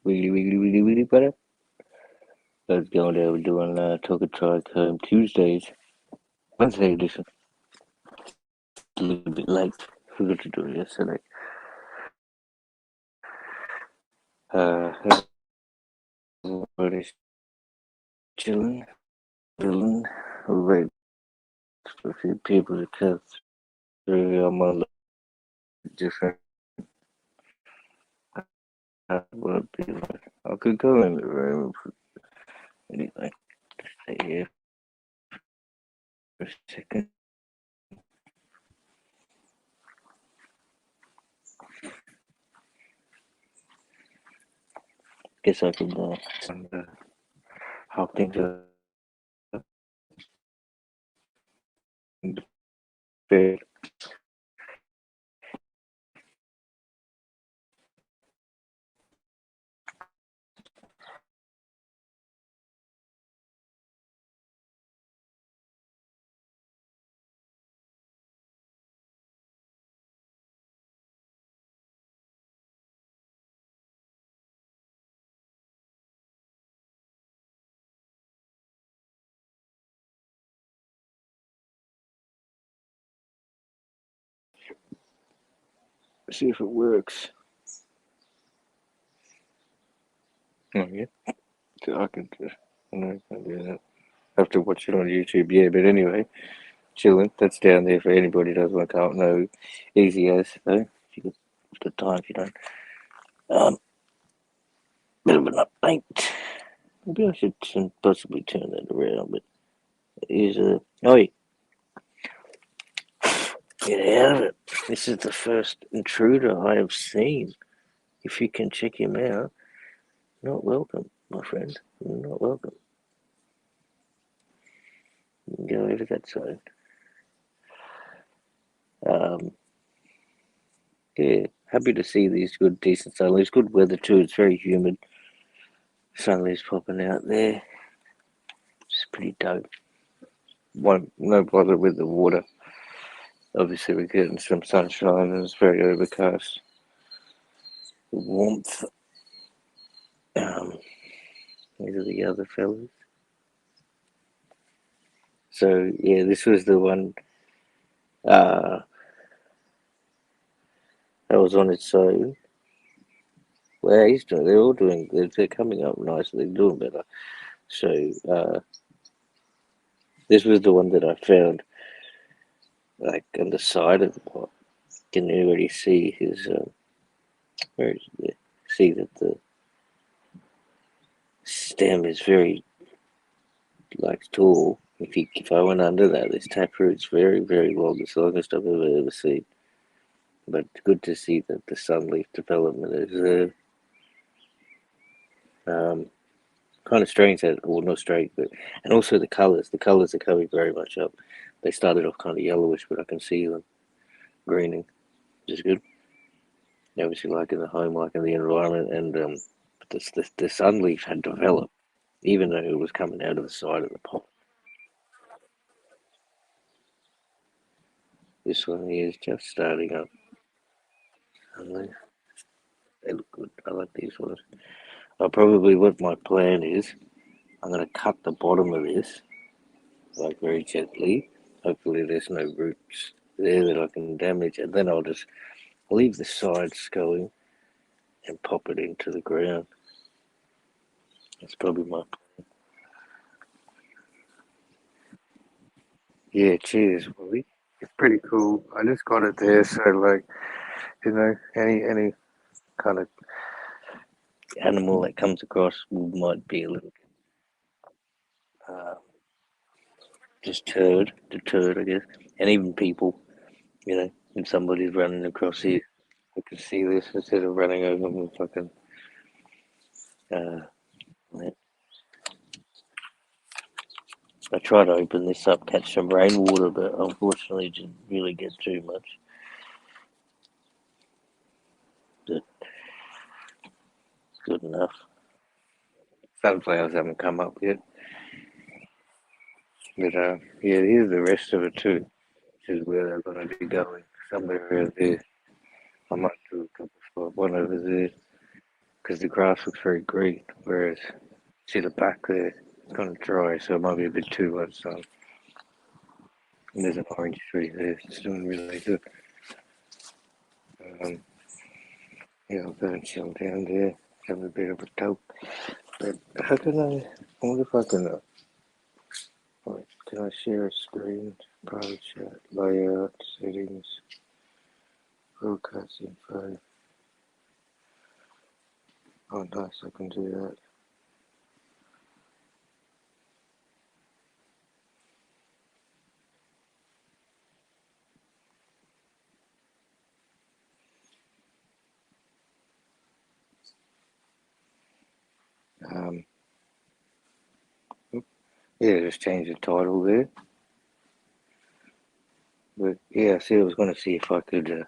Wiggly butter. Let's go there. We're doing Talk a Trichome Tuesdays. Wednesday edition. A little bit late. Forgot to do it yesterday. Everybody's chilling, chilling. We're waiting for a few people to come through. I'm on different. What be like? I could go in the room. Anyway, stay here for a second. Guess I could hop into bed. See if it works. Oh yeah, so I can just. I can do that. I have to watch it on YouTube. Yeah, but anyway, chilling. That's down there for anybody who doesn't want to come. No, easy as though. If you got the time, if you don't. Bit of an update. Maybe I should possibly turn that around, but here's a. Oh, yeah. Get out of it. This is the first intruder I have seen. If you can check him out, not welcome, my friend. Not welcome. You can go over that side. Um, yeah, happy to see these good, decent sunlights. Good weather too. It's very humid. Sunlights popping out there. It's pretty dope. No bother with the water. Obviously, we're getting some sunshine and it's very overcast. The warmth. These are the other fellas. So yeah, this was the one that was on its own. Well, he's doing. They're all doing. They're coming up nicely. They're doing better. So this was the one that I found, like on the side of the pot. Can you already see his? Where is it? See that the stem is very like tall. If I went under that, this taproot's very long. It's the longest I've ever seen. But good to see that the sunleaf development is there. Kind of strange that, well, not strange, but and also the colours. The colours are coming very much up. They started off kind of yellowish, but I can see them greening, which is good. Obviously, liking the home, liking the environment, and the sunleaf had developed, even though it was coming out of the side of the pot. This one here is just starting up. Sunleaf. They look good. I like these ones. Probably what my plan is, I'm going to cut the bottom of this, like very gently. Hopefully there's no roots there that I can damage, and then I'll just leave the sides going and pop it into the ground. That's probably my. Yeah, cheers, Willie. It's pretty cool. I just got it there, so like, any kind of animal that comes across might be a little uh, deterred, I guess, and even people. If somebody's running across here, I can see this instead of running over them with fucking. Uh, I tried to open this up, catch some rainwater, but unfortunately didn't really get too much. But good enough. Sunflowers haven't come up yet. But yeah, here's the rest of it too. This is where they're going to be going. Somewhere around there. I might do a couple of one over there. because the grass looks very green, whereas see the back there, it's kind of dry, so it might be a bit too much sun. And there's an orange tree there, it's doing really good. Um, yeah, I'll go and chill down there, have a bit of a dope. But how can I wonder if I can, can I share a screen? Private chat, layout, settings, broadcast info. Oh, nice, I can do that. Yeah, just change the title there. But yeah, see, I was going to see if I could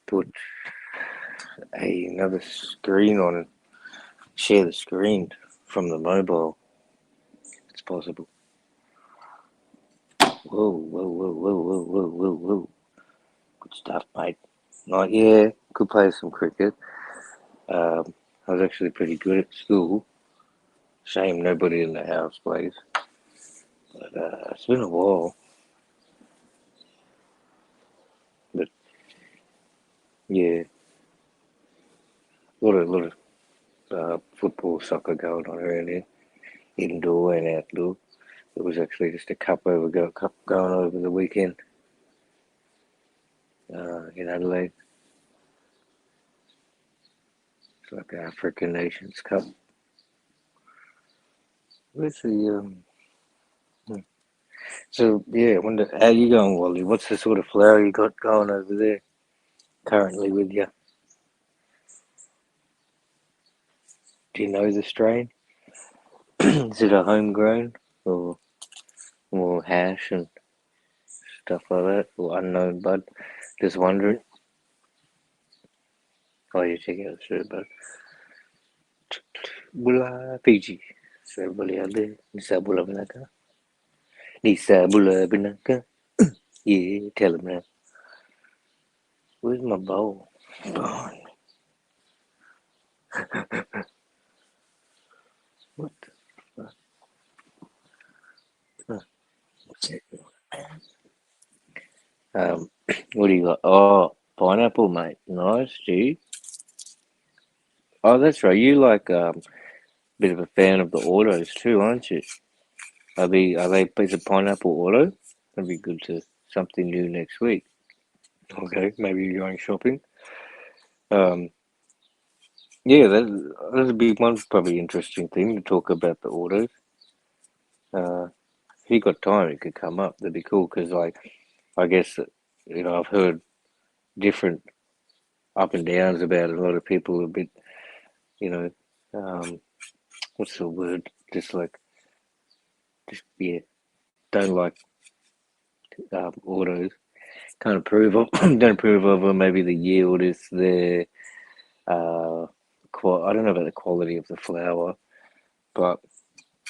put another screen on and share the screen from the mobile. It's possible. Whoa, whoa, whoa, whoa, whoa, whoa, whoa, whoa. Good stuff, mate. Like, yeah, could play some cricket. I was actually pretty good at school. Shame nobody in the house plays. But it's been a while. But yeah, a lot of football, soccer going on around here, indoor and outdoor. It was actually just a cup going over the weekend in Adelaide. It's like the African Nations Cup. Where's the hmm. So yeah, I wonder how you going, Wally? What's the sort of flower you got going over there currently with you? Do you know the strain? Is it a homegrown or more hash and stuff like that, or unknown bud? Just wondering. Oh, you check out the shirt, bud. Bula Fiji. Saya boleh ada. Nisa Bula Benaka. Nisa Bula Benaka. Yeah, tell him now. Where's my bowl? Oh, what the fuck? Um, what do you got? Oh, pineapple, mate. Nice, gee. Oh, that's right. You like bit of a fan of the autos too, aren't you? Are they a piece of pineapple auto? That'd be good to something new next week. Okay, maybe you're going shopping. Um, yeah, that'd be one probably interesting thing to talk about the autos. If you got time, it could come up. That'd be cool because, like, I guess I've heard different up and downs about it. A lot of people are a bit, you know, um, what's the word? Just yeah, don't like autos. Can't approve of, don't approve of them. Maybe the yield is there. Uh, I don't know about the quality of the flower, but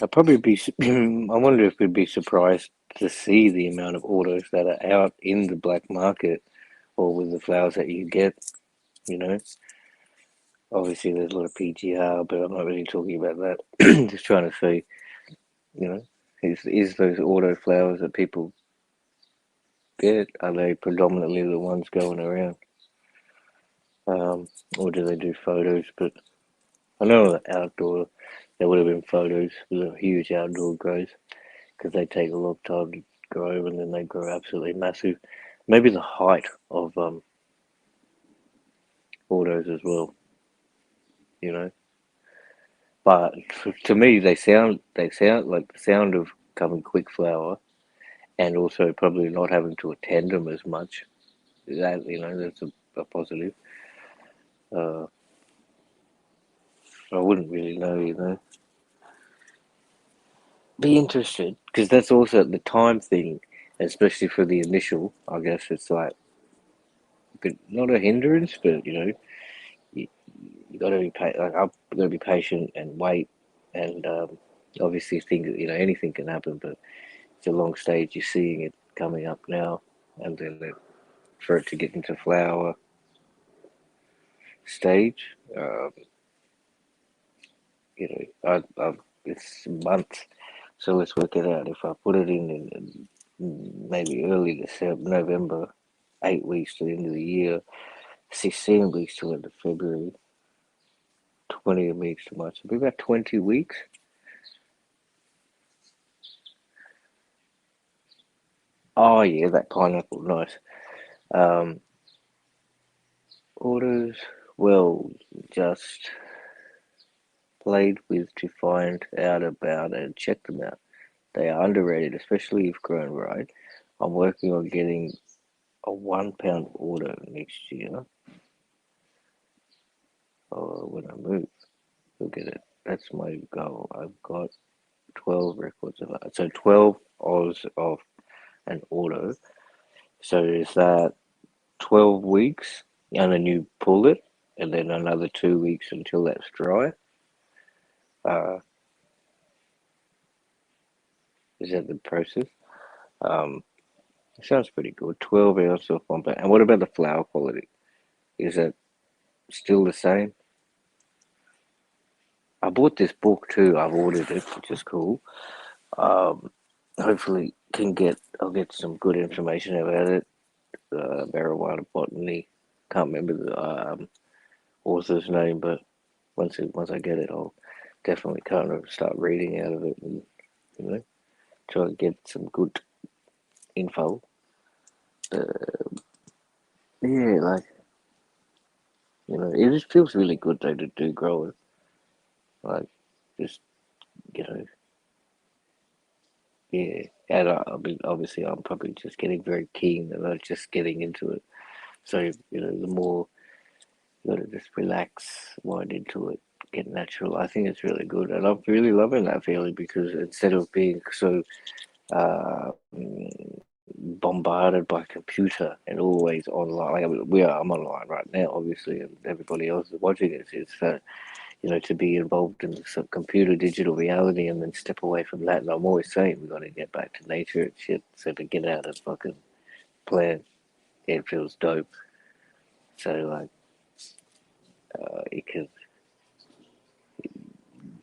I'd probably be. I wonder if we'd be surprised to see the amount of autos that are out in the black market or with the flowers that you get. You know, obviously there's a lot of PGR, but I'm not really talking about that. Just trying to see, you know, is those auto flowers that people get, are they predominantly the ones going around, or do they do photos? But I know that outdoor, there would have been photos with a huge outdoor growth because they take a long time to grow and then they grow absolutely massive. Maybe the height of autos as well, you know. But to me, they sound like the sound of coming quick flower, and also probably not having to attend them as much. That that's a positive. Uh, I wouldn't really know. Be interested because that's also the time thing, especially for the initial. I guess it's like, but not a hindrance, but you, you got to be like I've got to be patient and wait, and obviously things anything can happen, but it's a long stage. You're seeing it coming up now, and then for it to get into flower. stage. It's months, so let's work it out. If I put it in maybe early December, November, 8 weeks to the end of the year, 16 weeks to the end of February, 20 weeks to March. It'll be about 20 weeks. Oh yeah, that pineapple, nice. Um, Orders, well, just played with to find out about and check them out. They are underrated, especially if grown right. I'm working on getting a £1 order next year. When I move, you'll get it. That's my goal. I've got 12 records of that. So 12 Oz of an order. So is that 12 weeks and then you pull it and then another 2 weeks until that's dry? Uh, is that the process? Um, it sounds pretty good. 12 ounces of one pound. And what about the flour quality? Is it still the same? I bought this book too. I've ordered it, which is cool. Um, Hopefully, I'll get some good information about it. Marijuana botany. Can't remember the author's name, but once I get it, I'll definitely kind of start reading out of it and you know try to get some good info. Uh, yeah, like it just feels really good though to do growing. Like just you know, yeah. And obviously I'm probably just getting very keen and I'm just getting into it. So the more you gotta just relax, wind into it, get natural. I think it's really good, and I'm really loving that feeling because instead of being so uh, bombarded by computer and always online, like I'm online right now, obviously, and everybody else is watching this. It's to be involved in some computer digital reality and then step away from that. And I'm always saying we got to get back to nature and shit. So to get out and fucking plant, it feels dope. So like, you can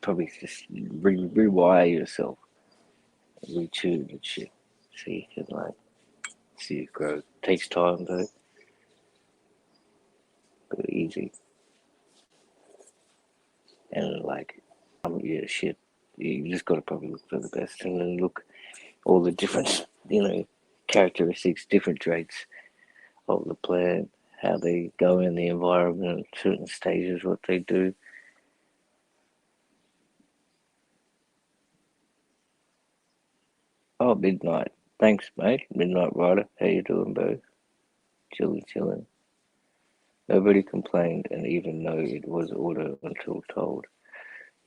probably just rewire yourself, retune and shit, so you can like see it grow. Takes time though, but easy and like, yeah, shit. You just gotta probably look for the best and then look all the different, characteristics, different traits of the plant, how they go in the environment, certain stages, what they do. Oh, midnight. Thanks, mate. Midnight Rider. How you doing, bro? Chilling, chilling. Nobody complained, and even though it was order until told.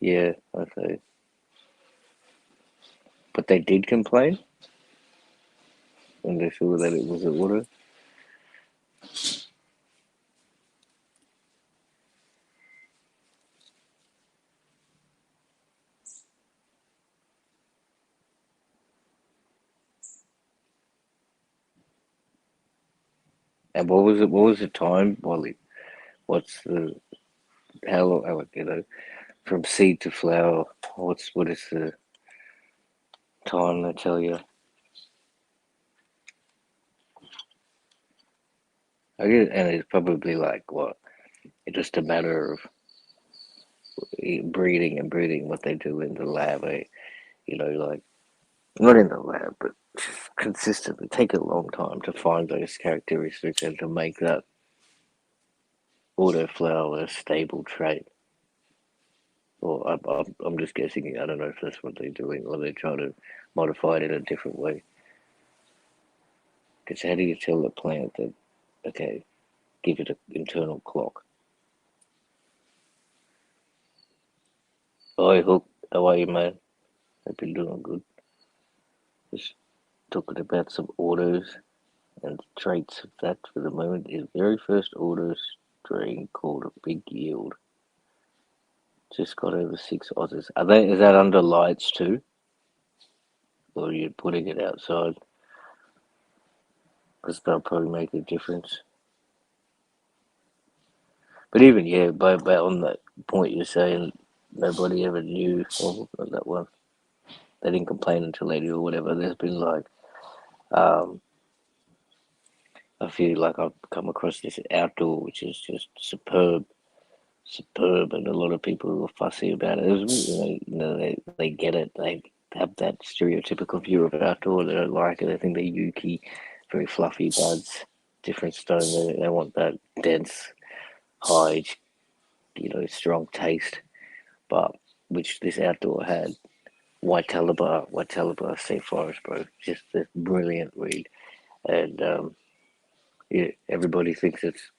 Yeah, I say. But they did complain when they saw that it was an order. And what was it? What was the time, Wally? What's the how long? From seed to flower. What is the time they tell you? I guess, and it's probably like what? It's just a matter of breeding and breeding what they do in the lab. Like not in the lab, but just consistently take a long time to find those characteristics and to make that autoflower a stable trait. Or I'm just guessing. I don't know if that's what they're doing or they're trying to modify it in a different way. Because how do you tell the plant that, okay, give it an internal clock? Oh, Hook, how are you, man? Hope you're doing good. Just talking about some orders and traits of that for the moment. His very first order strain called a big yield. Just got over 6 Aussies. Is that under lights too? Or are you putting it outside? Because they'll probably make a difference. But even but on that point you're saying, nobody ever knew, or that one, they didn't complain until later or whatever. There's been like, um, I feel like I've come across this outdoor which is just superb, and a lot of people are fussy about it. They get it. They have that stereotypical view of outdoor. They don't like it. They think they're yuki, very fluffy buds, different stone. They want that dense, high, strong taste. But which this outdoor had. White Calabar State Forest, bro. Just a brilliant weed, and yeah, everybody thinks it's.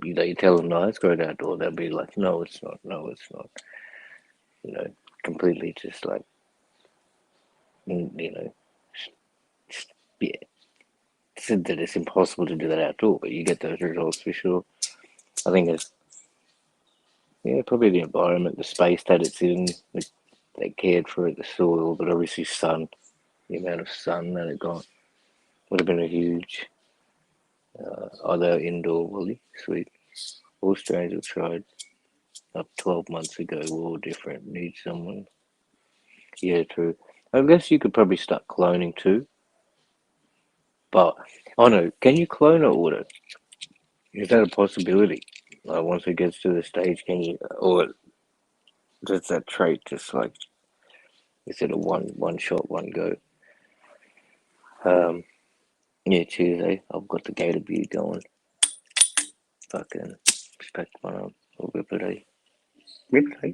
You tell them no, it's grown outdoor. They'll be like, no, it's not. No, it's not. You know, completely just like, you know, yeah, said that it's impossible to do that outdoor, but you get those results for sure. I think it's, yeah, probably the environment, the space that it's in, they cared for it, the soil, but obviously sun, the amount of sun that it got would have been a huge, either indoor woolly, sweet. All strains have tried up 12 months ago were all different. Need someone. Yeah, true. I guess you could probably start cloning too, but, oh no, can you clone an order? Is that a possibility? Once it gets to the stage, can you, or does that trait just like, is it a one shot, one go? Um, yeah, cheers, eh? I've got the gator beer going. Fucking respect one up. Or rip it, eh? Rip it, eh?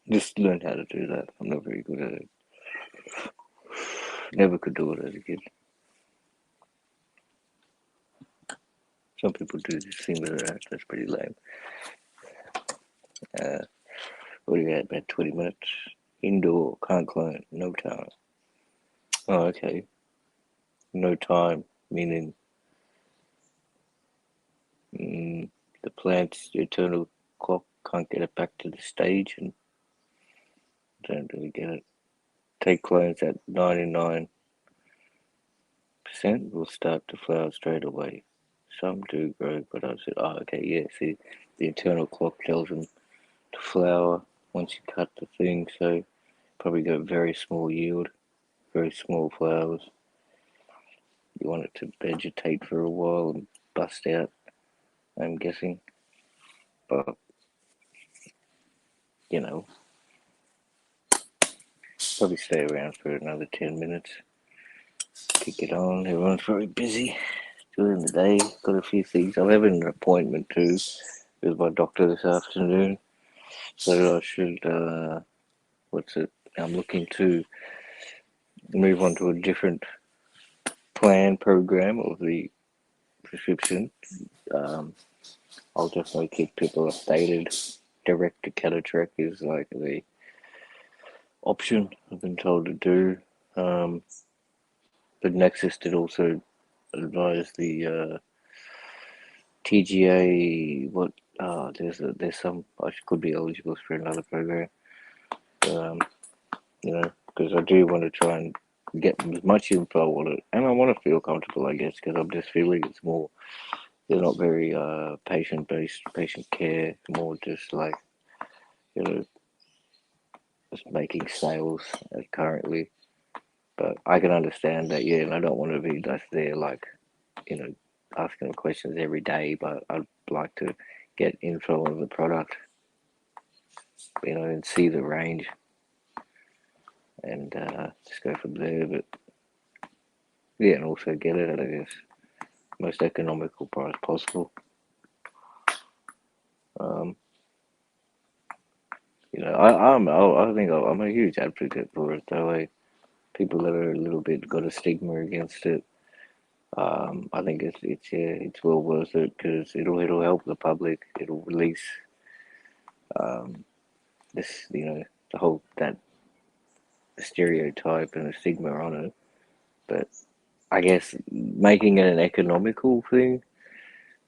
Just learn how to do that. I'm not very good at it. Never could do it as a kid. Some people do this thing with their act. That's pretty lame. Uh, what do you got? About 20 minutes. Indoor, can't clone, no time. Oh, okay. No time, meaning the plant's eternal clock can't get it back to the stage, and don't really get it. Take clones at 99% will start to flower straight away. Some do grow, but I said, oh, okay, yeah, see, the internal clock tells them to flower once you cut the thing, so probably go very small yield, very small flowers. You want it to vegetate for a while and bust out, I'm guessing. But, you know, probably stay around for another 10 minutes. Kick it on. Everyone's very busy during the day. Got a few things. I'm having an appointment too with my doctor this afternoon. So I should, what's it? I'm looking to move on to a different plan program of the prescription. Um, I'll definitely keep people updated. Direct to Catatrack is like the option I've been told to do. But Nexus did also advise the TGA. What? There's some I could be eligible for another program. Um, because I do want to try and get as much info on it, and I want to feel comfortable, I guess, because I'm just feeling it's more. They're not very patient based, patient care, more just like you know, just making sales currently. But I can understand that, yeah, and I don't want to be just there like you know, asking questions every day, but I'd like to get info on the product, and see the range and just go from there. But yeah, and also get it at, I guess, most economical price possible. Um, I think I'm a huge advocate for it. Though people that are a little bit got a stigma against it. I think it's well worth it because it'll help the public. It'll release this the whole that a stereotype and a stigma on it. But I guess making it an economical thing,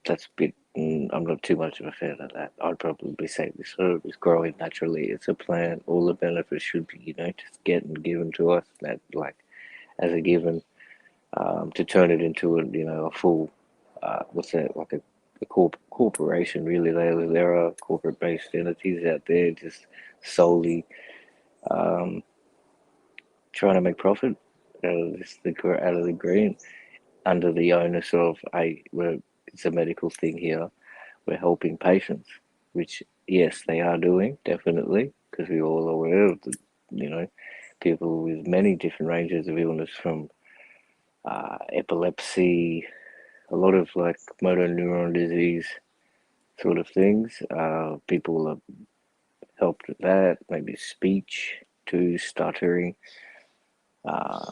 that's a bit. I'm not too much of a fan of that. I'd probably say this herb is growing naturally. It's a plant. All the benefits should be, just getting given to us. That like as a given. To turn it into a full, what's that, like a corporation, really. There are corporate-based entities out there just solely um, trying to make profit out of the green under the onus of, it's a medical thing here, we're helping patients, which, yes, they are doing, definitely, because we're all aware of you know, people with many different ranges of illness from epilepsy, a lot of like motor neuron disease sort of things. People have helped with that, maybe speech too, stuttering, uh,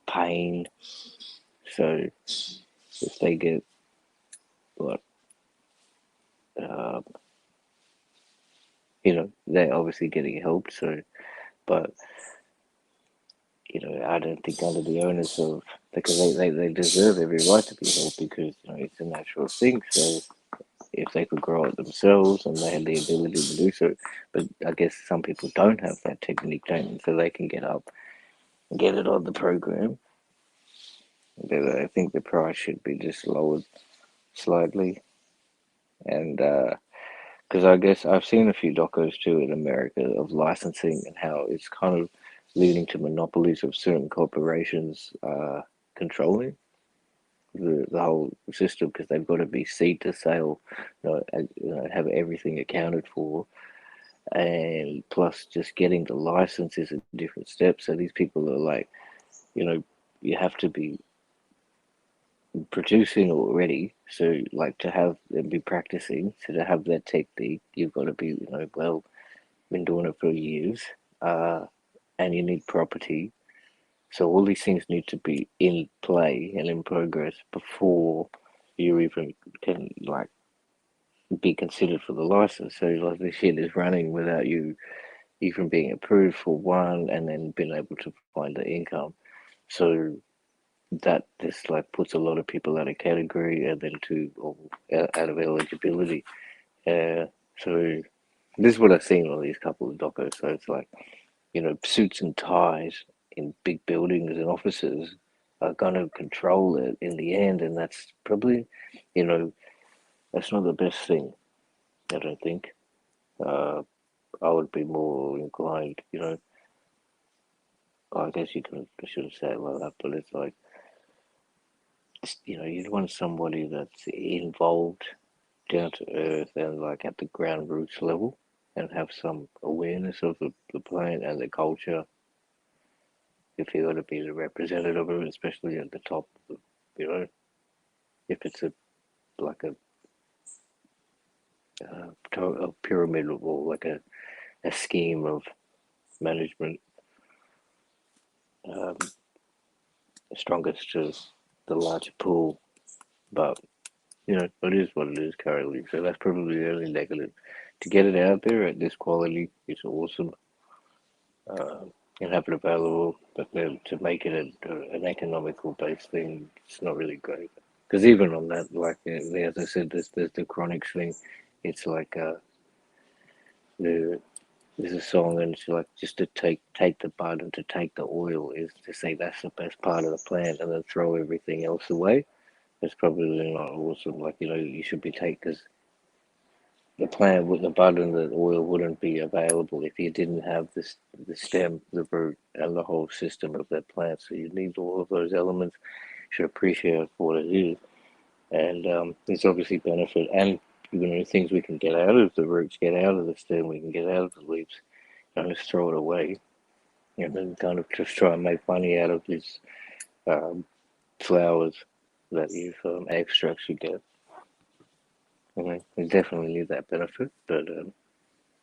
pain. So if they get what, uh, they're obviously getting help. So, but I don't think under the onus of, because they deserve every right to be helped, because it's a natural thing. So if they could grow it themselves and they had the ability to do so. But I guess some people don't have that technique, don't, so they can get up and get it on the program. But I think the price should be just lowered slightly. And because I guess I've seen a few docos too in America of licensing and how it's kind of leading to monopolies of certain corporations controlling the whole system, because they've got to be seed to sale, have everything accounted for, and plus just getting the license is a different step. So these people are like, you have to be producing already. So like to have them be practicing, so to have that technique, you've got to be, well, been doing it for years, uh, and you need property. So all these things need to be in play and in progress before you even can like be considered for the license. So like the shit is running without you from being approved for one, and then being able to find the income. So that just like puts a lot of people out of category, and then out of eligibility. So this is what I've seen on these couple of docos. So it's like, suits and ties in big buildings and offices are going to control it in the end, and that's probably, you know, that's not the best thing. I don't think. Uh, I would be more inclined, I guess I shouldn't say it like that, but it's like, you'd want somebody that's involved, down to earth, and like at the ground roots level, and have some awareness of the plant and the culture. If you're going to be the representative of it, especially at the top, you know, if it's like a pyramid, or like a scheme of management, um, strongest to the larger pool. But it is what it is currently. So that's probably the only negative. To get it out there at this quality is awesome, uh, and have it available. But then to make it an economical based thing, it's not really great. Because even on that, like as I said, there's the chronics thing. It's like the there's a song, and it's like, just to take the bud and to take the oil is to say that's the best part of the plant, and then throw everything else away. It's probably not awesome. Like, you should be take, because the plant with the bud and the oil wouldn't be available if you didn't have the stem, the root, and the whole system of that plant. So you need all of those elements. You should appreciate it for what it is, and there's obviously benefit, and things we can get out of the roots, get out of the stem, we can get out of the leaves. Don't just throw it away, and then kind of just try and make money out of these um, flowers that extracts you get. We definitely need that benefit, but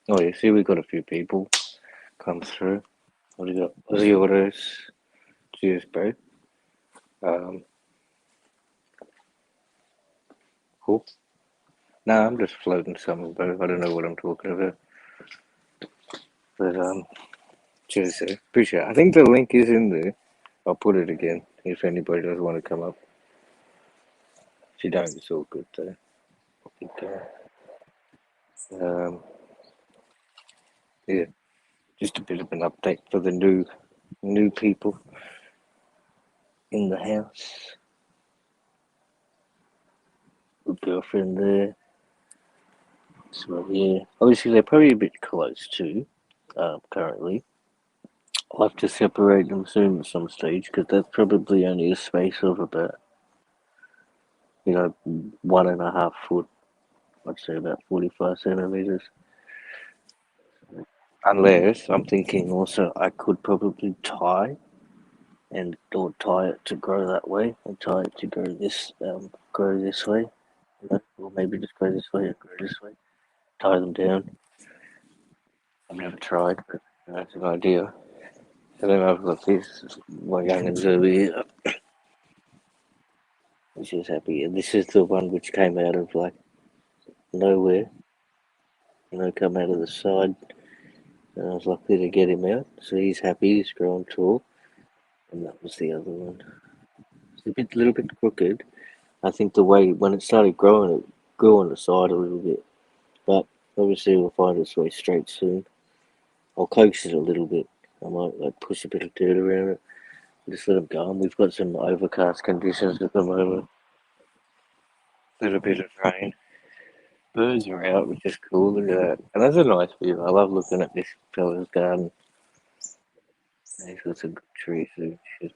oh yeah, see, we've got a few people come through. What do you got? Aussie Autos, cheers, bro. Um, cool. No, I'm just floating something, bro. I don't know what I'm talking about, but Cheers, sir. Appreciate it. I think the link is in there. I'll put it again if anybody does want to come up. If you don't, it's all good though. Yeah, just a bit of an update for the new people in the house. Good girlfriend there. So yeah, obviously they're probably a bit close too. Currently, I'll have to separate them soon at some stage because that's probably only a space of about 1.5 foot. I'd say about 45 centimeters. Unless I'm thinking also I could probably tie or tie it to grow that way and tie it to grow this way, or maybe just grow this way and grow this way. Tie them down. I've never tried, but that's an idea. And then I've got this my youngins over here. She's happy, and this is the one which came out of like nowhere. Come out of the side, and I was lucky to get him out. So he's happy. He's grown tall, and that was the other one. It's little bit crooked. I think the way when it started growing, it grew on the side a little bit, but obviously it'll find its way straight soon. I'll coax it a little bit. I might like push a bit of dirt around it. Just let them go. And we've got some overcast conditions at the moment. A little bit of rain. Birds are out, which is cool. Look at that. And that's a nice view. I love looking at this fella's garden. He's got some good trees and shit.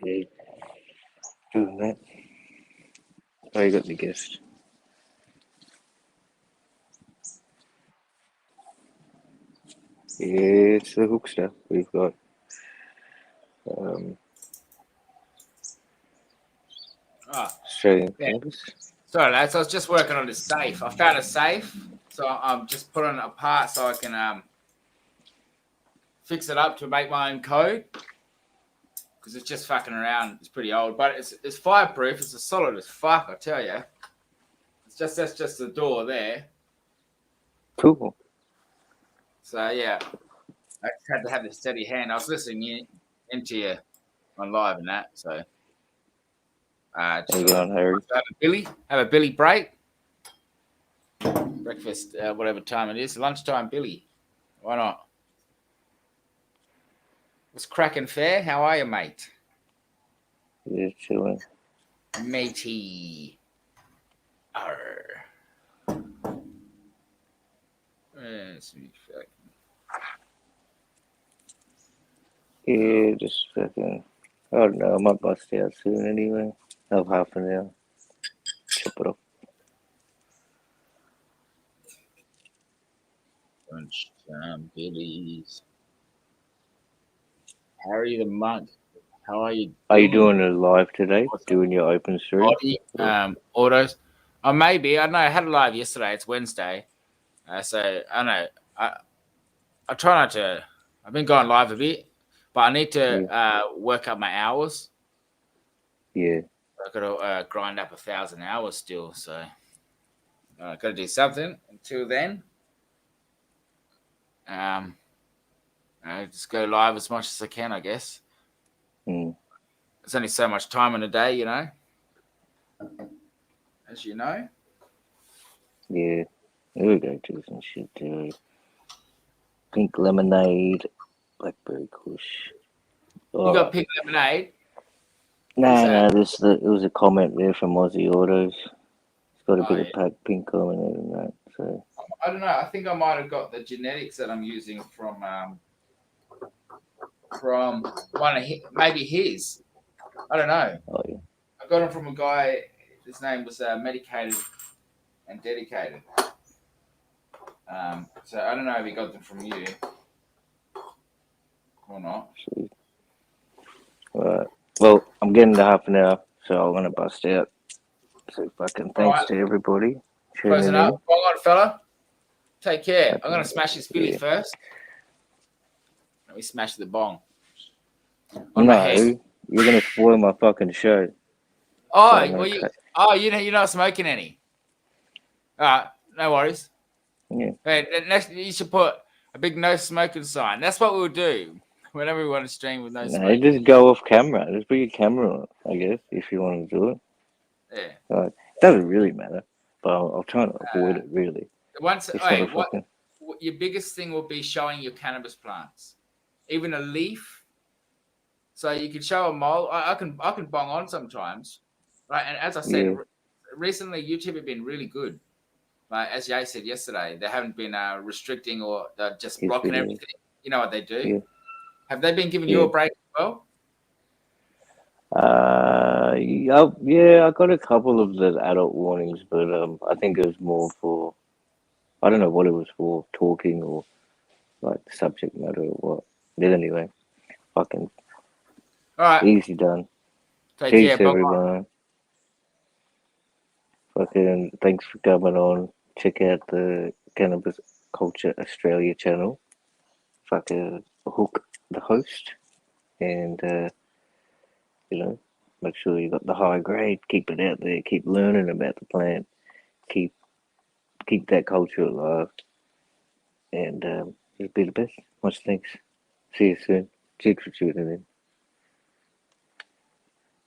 Yeah, doing that. Oh, you got the guest. Yeah, it's the hookster. We've got Australian Cannabis. Sorry, lads. I was just working on this safe. I found a safe, so I'm just putting it apart so I can fix it up to make my own code. Because it's just fucking around. It's pretty old, but it's fireproof. It's as solid as fuck, I tell you. That's just the door there. Cool. So yeah, I just had to have this steady hand. I was listening into you on live and that. So how you going, Harry? Have a Billy break. Breakfast, whatever time it is. Lunchtime, Billy. Why not? What's cracking fair? How are you, mate? Yeah, chilling. Matey. Arr. Yeah, just fucking. I don't know. I might bust out soon anyway. I have half an hour. Chop it off. Lunchtime, Billy's. Harry the Monk. How are you? Are you doing a live today? Doing your open stream? Autos. Oh, maybe. I don't know. I had a live yesterday. It's Wednesday. So, I don't know. I try not to. I've been going live a bit, but I need to work up my hours. Yeah. I've got to grind up 1,000 hours still. So, I've got to do something until then. Just go live as much as I can, I guess. There's only so much time in a day, you know. As you know. Yeah. There we go. Do some shit too. Pink lemonade, blackberry kush. You got pink lemonade? No. It was a comment there from Aussie Autos. It's got a bit of pink comment in that. So I don't know. I think I might have got the genetics that I'm using from one of maybe his. I don't know. Oh yeah. I got him from a guy. His name was Medicated and Dedicated. So I don't know if he got them from you or not. Sweet. Alright. Well, I'm getting to half an hour, so I'm gonna bust out. So fucking thanks to everybody. Closing up. Well on, fella. Take care. I'm gonna smash this Billy first. Let me smash the bong. You're gonna spoil my fucking show. Oh, you're not smoking any. All right, no worries. Yeah. Hey, next you should put a big no smoking sign. That's what we'll do whenever we want to stream with no No, smoking. just go off camera. Just put your camera on, I guess, if you want to do it. Yeah. It doesn't really matter, but I'll try to avoid it, really. Once, It's not hey, a fucking... what your biggest thing will be showing your cannabis plants, even a leaf. So you can show a mole. I can bong on sometimes, right? And as I said, Yeah, recently YouTube have been really good. Like as Jay said yesterday, they haven't been restricting or just his blocking videos. everything. You know what they do? Yeah, Have they been giving you yeah. a break as well? Yeah, I got a couple of the adult warnings, but I think it was more for... I don't know what it was for, talking or like subject matter or what. But anyway, fucking All right, easy done. take care. Peace, Bong on. everyone. Fucking thanks for coming on. Check out the Cannabis Culture Australia channel. Fucking hook the host, and you know, make sure you got the high grade. Keep it out there. Keep learning about the plant. Keep keep that culture alive, and just be the best. Much thanks. See you soon. Cheers for tuning in.